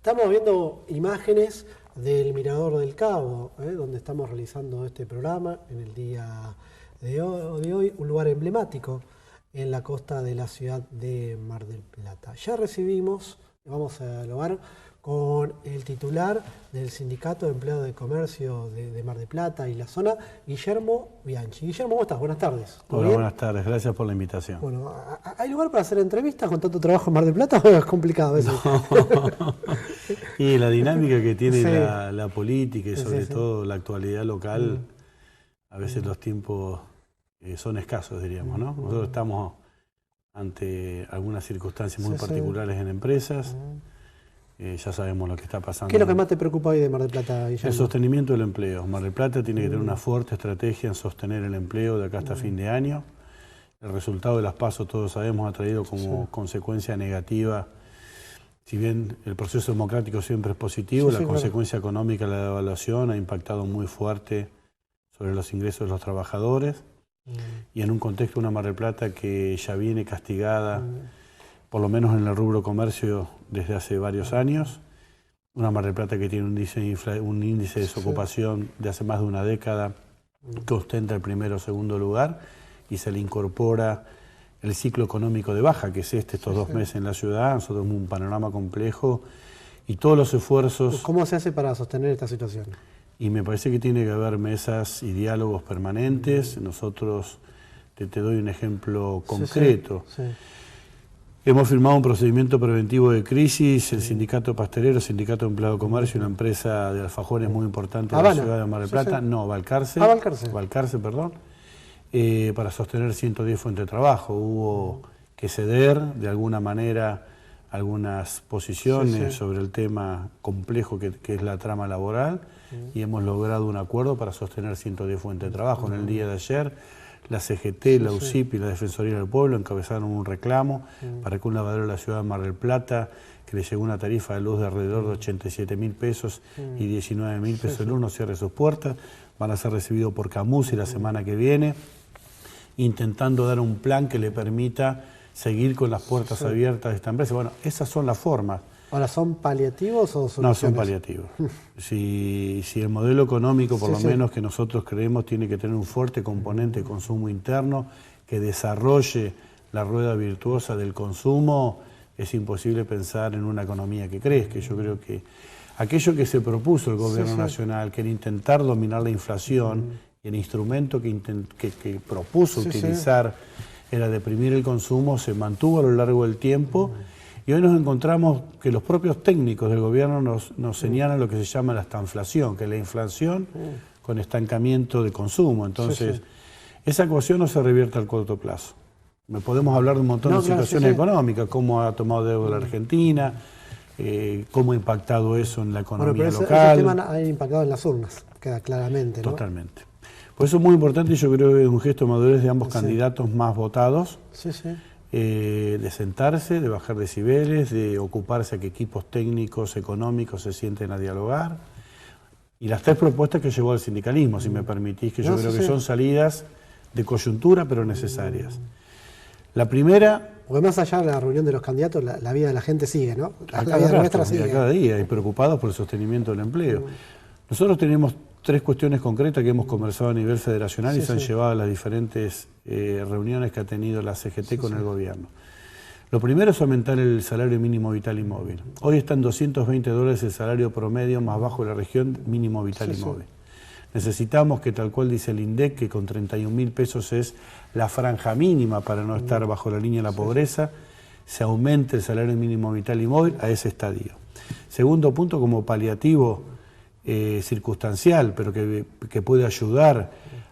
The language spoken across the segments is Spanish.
Estamos viendo imágenes del Mirador del Cabo, donde estamos realizando este programa en el día de hoy, un lugar emblemático en la costa de la ciudad de Mar del Plata. Ya recibimos, vamos a dialogar con el titular del Sindicato de Empleados de Comercio de Mar del Plata y la zona, Guillermo Bianchi. Guillermo, ¿cómo estás? Buenas tardes. Hola, buenas tardes. Gracias por la invitación. Bueno, ¿hay lugar para hacer entrevistas con tanto trabajo en Mar del Plata o es complicado eso? No. Y la dinámica que tiene Sí. la política y sobre todo la actualidad local, a veces los tiempos son escasos, diríamos, ¿no? Nosotros estamos ante algunas circunstancias muy particulares en empresas. Ya sabemos lo que está pasando. ¿Qué es lo que más te preocupa hoy de Mar del Plata, Guillermo? El sostenimiento del empleo. Mar del Plata tiene que tener una fuerte estrategia en sostener el empleo de acá hasta fin de año. El resultado de las PASO, todos sabemos, ha traído como consecuencia negativa. Si bien el proceso democrático siempre es positivo, la consecuencia económica de la devaluación ha impactado muy fuerte sobre los ingresos de los trabajadores. Y en un contexto de una Mar del Plata que ya viene castigada, por lo menos en el rubro comercio desde hace varios años, una Mar del Plata que tiene un índice de desocupación de hace más de una década que ostenta el primero o segundo lugar y se le incorpora el ciclo económico de baja, que es estos 2 meses en la ciudad. Nosotros tenemos un panorama complejo y todos los esfuerzos... ¿Cómo se hace para sostener esta situación? Y me parece que tiene que haber mesas y diálogos permanentes. Nosotros, te doy un ejemplo concreto. Hemos firmado un procedimiento preventivo de crisis, el Sindicato Pastelero, el Sindicato de Empleados de Comercio, una empresa de alfajores muy importante de la ciudad de Mar del Plata. No, Balcarce. Balcarce, perdón. Para sostener 110 fuentes de trabajo. Hubo que ceder de alguna manera algunas posiciones sobre el tema complejo que es la trama laboral y hemos logrado un acuerdo para sostener 110 fuentes de trabajo. En el día de ayer, la CGT, la UCIP y la Defensoría del Pueblo encabezaron un reclamo para que un lavadero de la ciudad de Mar del Plata, que le llegó una tarifa de luz de alrededor de 87.000 pesos y 19.000 pesos el uno, cierre sus puertas. Van a ser recibidos por Camusi la semana que viene, intentando dar un plan que le permita seguir con las puertas abiertas de esta empresa. Bueno, esas son las formas. Ahora, ¿son paliativos o soluciones? No, son paliativos. Si el modelo económico, por lo menos que nosotros creemos, tiene que tener un fuerte componente de consumo interno, que desarrolle la rueda virtuosa del consumo, es imposible pensar en una economía que crezca. Yo creo que aquello que se propuso el gobierno nacional, que era intentar dominar la inflación, y el instrumento que propuso utilizar era deprimir el consumo, se mantuvo a lo largo del tiempo. Y hoy nos encontramos que los propios técnicos del gobierno nos señalan lo que se llama la estanflación, que es la inflación con estancamiento de consumo. Entonces, esa ecuación no se revierte al corto plazo. Podemos hablar de un montón de situaciones económicas, cómo ha tomado deuda la Argentina, cómo ha impactado eso en la economía local. Ese tema ha impactado en las urnas, queda claramente, ¿no? Totalmente. Por eso es muy importante, y yo creo que es un gesto de madurez de ambos candidatos más votados, de sentarse, de bajar decibeles, de ocuparse a que equipos técnicos, económicos se sienten a dialogar. Y las 3 propuestas que llevó el sindicalismo, si me permitís, que yo creo que son salidas de coyuntura, pero necesarias. La primera... Porque más allá de la reunión de los candidatos, la vida de la gente sigue, ¿no? La vida nuestra sigue. Cada día, y preocupados por el sostenimiento del empleo. Nosotros tenemos 3 cuestiones concretas que hemos conversado a nivel federacional y se han llevado a las diferentes reuniones que ha tenido la CGT con el gobierno. Lo primero es aumentar el salario mínimo vital y móvil. Hoy está en $220 el salario promedio más bajo de la región mínimo vital y móvil. Necesitamos que, tal cual dice el INDEC, que con 31.000 pesos es la franja mínima para no estar bajo la línea de la pobreza, se aumente el salario mínimo vital y móvil a ese estadio. Segundo punto, como paliativo circunstancial, pero que puede ayudar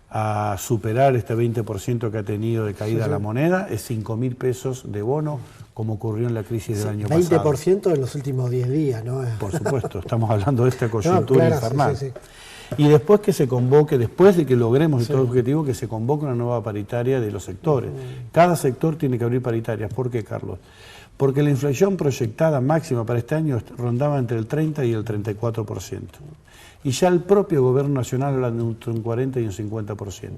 a superar este 20% que ha tenido de caída la moneda, es 5.000 pesos de bono, como ocurrió en la crisis del año pasado. 20% en los últimos 10 días, ¿no? Por supuesto, estamos hablando de esta coyuntura infernal. Y después que se convoque, después de que logremos este objetivo, que se convoque una nueva paritaria de los sectores. Cada sector tiene que abrir paritarias. ¿Por qué, Carlos? Porque la inflación proyectada máxima para este año rondaba entre el 30 y el 34%. Y ya el propio gobierno nacional habla de un 40 y un 50%.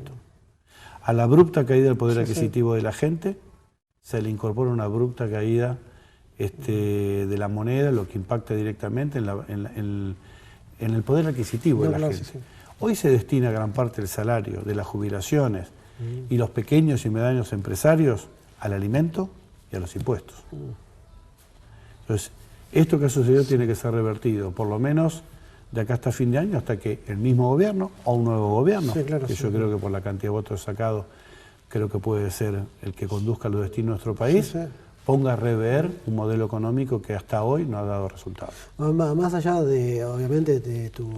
A la abrupta caída del poder adquisitivo de la gente, se le incorpora una abrupta caída de la moneda, lo que impacta directamente en el poder adquisitivo de la gente. Sí. Hoy se destina gran parte del salario, de las jubilaciones y los pequeños y medianos empresarios al alimento y a los impuestos. Entonces, esto que ha sucedido tiene que ser revertido, por lo menos de acá hasta fin de año, hasta que el mismo gobierno o un nuevo gobierno, que yo creo que por la cantidad de votos sacados, creo que puede ser el que conduzca los destinos de nuestro país, ponga a rever un modelo económico que hasta hoy no ha dado resultados. Más allá de, obviamente, de tu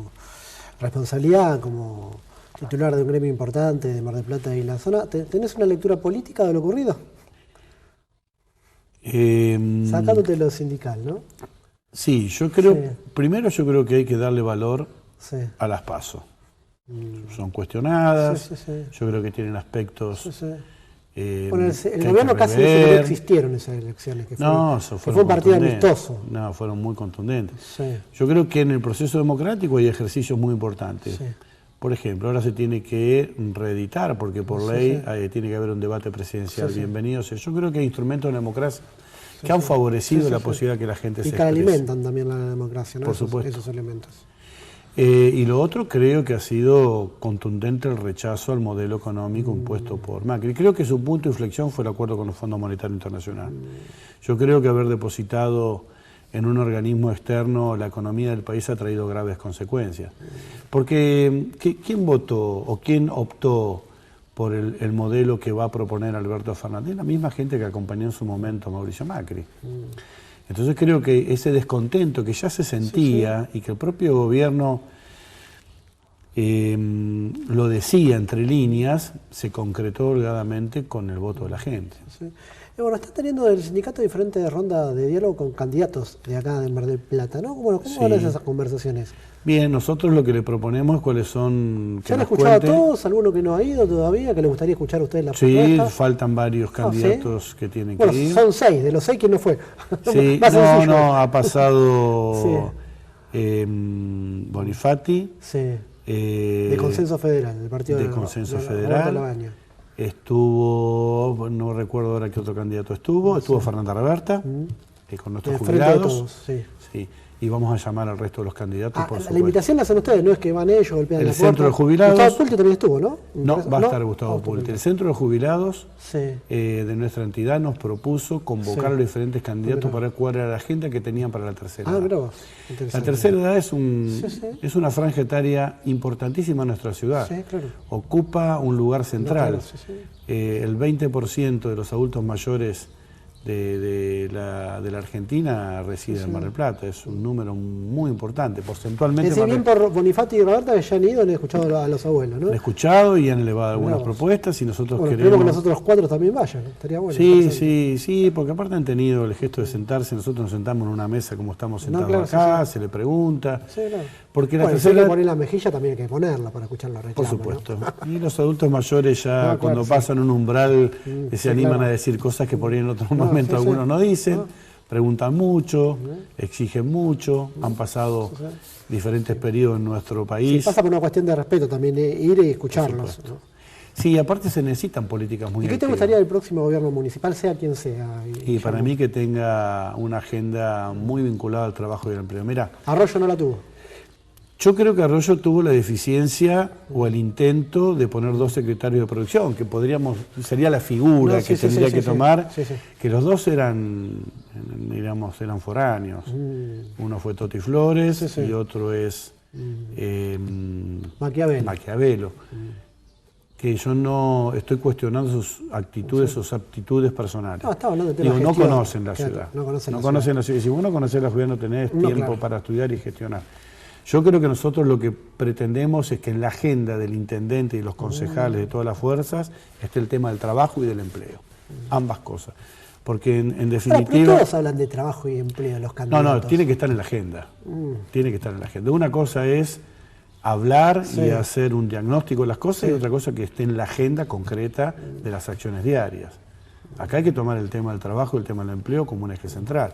responsabilidad como titular de un gremio importante de Mar del Plata y la zona, ¿tenés una lectura política de lo ocurrido? Sacándote lo sindical, ¿no? Sí, yo creo, primero yo creo que hay que darle valor a las PASO. Son cuestionadas, yo creo que tienen aspectos... Bueno, el gobierno casi dice que no existieron esas elecciones, que fue un partido amistoso. No, fueron muy contundentes. Yo creo que en el proceso democrático hay ejercicios muy importantes. Por ejemplo, ahora se tiene que reeditar, porque por ley tiene que haber un debate presidencial. Bienvenido. Yo creo que hay instrumentos de democracia que han favorecido la posibilidad de que la gente se exprese. Y que alimentan también la democracia, ¿no? Por supuesto. Esos elementos. Y lo otro, creo que ha sido contundente el rechazo al modelo económico impuesto por Macri. Creo que su punto de inflexión fue el acuerdo con el Fondo Monetario Internacional. Yo creo que haber depositado en un organismo externo la economía del país ha traído graves consecuencias. Porque ¿quién votó o quién optó por el modelo que va a proponer Alberto Fernández? La misma gente que acompañó en su momento a Mauricio Macri. Entonces creo que ese descontento que ya se sentía y que el propio gobierno lo decía entre líneas, se concretó holgadamente con el voto de la gente. Bueno, está teniendo el sindicato diferentes rondas de diálogo con candidatos de acá de Mar del Plata, ¿no? Bueno, ¿cómo van esas conversaciones? Bien, nosotros lo que le proponemos es cuáles son... ¿Se han escuchado a todos? ¿Alguno que no ha ido todavía? ¿Que le gustaría escuchar a ustedes la propuesta? Sí, faltan varios candidatos que tienen que ir. Son 6, de los 6, ¿quién no fue? Sí, ha pasado Bonifati. De Consenso Federal, del partido de Consenso Federal. Estuvo, no recuerdo ahora qué otro candidato estuvo Fernanda Reberta, con nuestros jubilados. Sí. Y vamos a llamar al resto de los candidatos, por supuesto. La invitación la hacen ustedes, no es que van ellos, golpean la puerta. El centro de jubilados... Gustavo Pulte también estuvo, ¿no? No, va a estar Gustavo Pulte. El centro de jubilados de nuestra entidad nos propuso convocar a los diferentes candidatos para ver cuál era la agenda que tenían para la tercera edad. Mirá vos. La tercera edad es una franja etaria importantísima en nuestra ciudad. Claro. Ocupa un lugar central. El 20% de los adultos mayores de la Argentina reside en Mar del Plata. Es un número muy importante, porcentualmente. Si bien por Bonifati y Roberta ya han ido, le he escuchado a los abuelos, ¿no? Le he escuchado y han elevado algunas propuestas y nosotros queremos... que los otros 4 también vayan, estaría bueno. Sí, porque aparte han tenido el gesto de sentarse, nosotros nos sentamos en una mesa como estamos sentados acá, se le pregunta. Porque la tercera... Si hay que poner la mejilla también hay que ponerla para escuchar la reclama. Por supuesto. Y los adultos mayores ya cuando pasan un umbral se animan a decir cosas que por ahí en otros momentos algunos no dicen, preguntan mucho, exigen mucho, han pasado diferentes periodos en nuestro país. Pasa por una cuestión de respeto también, ir y escucharlos. Sí, aparte se necesitan políticas muy activas. ¿Y qué te gustaría del próximo gobierno municipal, sea quien sea? Y para mí que tenga una agenda muy vinculada al trabajo y al empleo. Mira, Arroyo no la tuvo. Yo creo que Arroyo tuvo la deficiencia o el intento de poner 2 secretarios de producción, que sería la figura que tendría que tomar, que los dos eran foráneos. Uno fue Toti Flores y otro es Maquiavelo. Que yo no estoy cuestionando sus actitudes, sus aptitudes personales. Estaba hablando de no conocen la ciudad. No conocen la ciudad. Y si vos no conocés la ciudad no tenés tiempo para estudiar y gestionar. Yo creo que nosotros lo que pretendemos es que en la agenda del intendente y los concejales de todas las fuerzas esté el tema del trabajo y del empleo. Ambas cosas. Porque en definitiva... Pero todos hablan de trabajo y empleo, los candidatos. No, tiene que estar en la agenda. Tiene que estar en la agenda. Una cosa es hablar y hacer un diagnóstico de las cosas y otra cosa que esté en la agenda concreta de las acciones diarias. Acá hay que tomar el tema del trabajo y el tema del empleo como un eje central.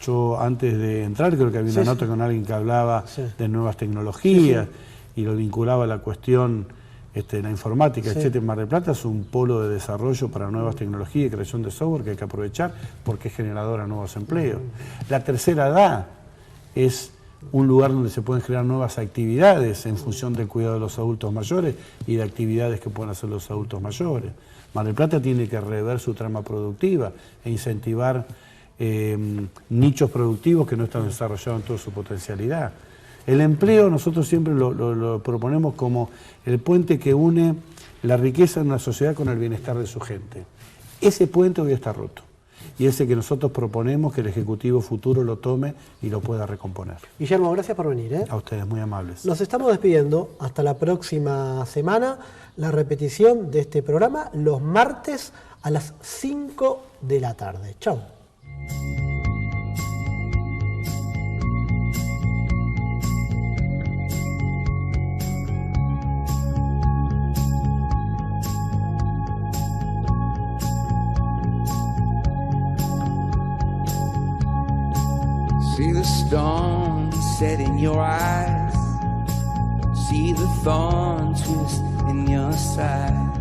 Yo antes de entrar creo que había una nota con alguien que hablaba de nuevas tecnologías y lo vinculaba a la cuestión La informática, Sí. el CHET en Mar del Plata es un polo de desarrollo para nuevas tecnologías y creación de software que hay que aprovechar porque es generadora de nuevos empleos. La tercera edad es un lugar donde se pueden generar nuevas actividades en función del cuidado de los adultos mayores y de actividades que pueden hacer los adultos mayores. Mar del Plata tiene que rever su trama productiva e incentivar nichos productivos que no están desarrollados en toda su potencialidad. El empleo nosotros siempre lo proponemos como el puente que une la riqueza de una sociedad con el bienestar de su gente. Ese puente hoy está roto y ese que nosotros proponemos que el Ejecutivo futuro lo tome y lo pueda recomponer. Guillermo, gracias por venir. A ustedes, muy amables. Nos estamos despidiendo hasta la próxima semana. La repetición de este programa los martes a las 5 de la tarde. Chau. See the storm set in your eyes, see the thorn twist in your side.